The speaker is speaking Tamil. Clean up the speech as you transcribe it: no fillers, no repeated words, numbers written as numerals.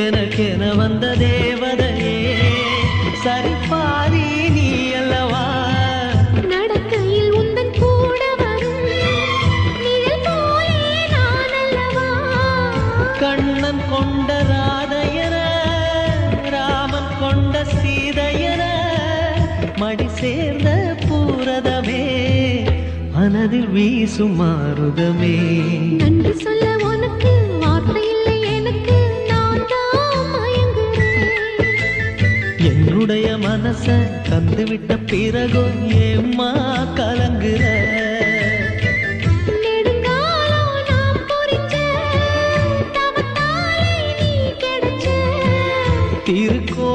எனக்கென வந்த தேவதையே சரிபாதி நீ அல்லவா நடக்கையில் உந்தன் கூட வரும் நிழல் போலே நான் அல்லவா கண்ணன் கொண்ட ராதையர ராமன் கொண்ட சீதையர மடி சேர்ந்த பூரதமே மனதில் வீசும் மாருதமே நன்றி சொல்ல உனக்கு வார்த்தை இல்லை எனக்கு நான் தான் மயங்குறேன் என்னுடைய மனச தந்துவிட்ட பிறகு ஏம்மா கலங்குற நெடுங்காலம் நாம் புரிஞ்ச தவத்தாலே நீ கிடைச்ச திருக்கோ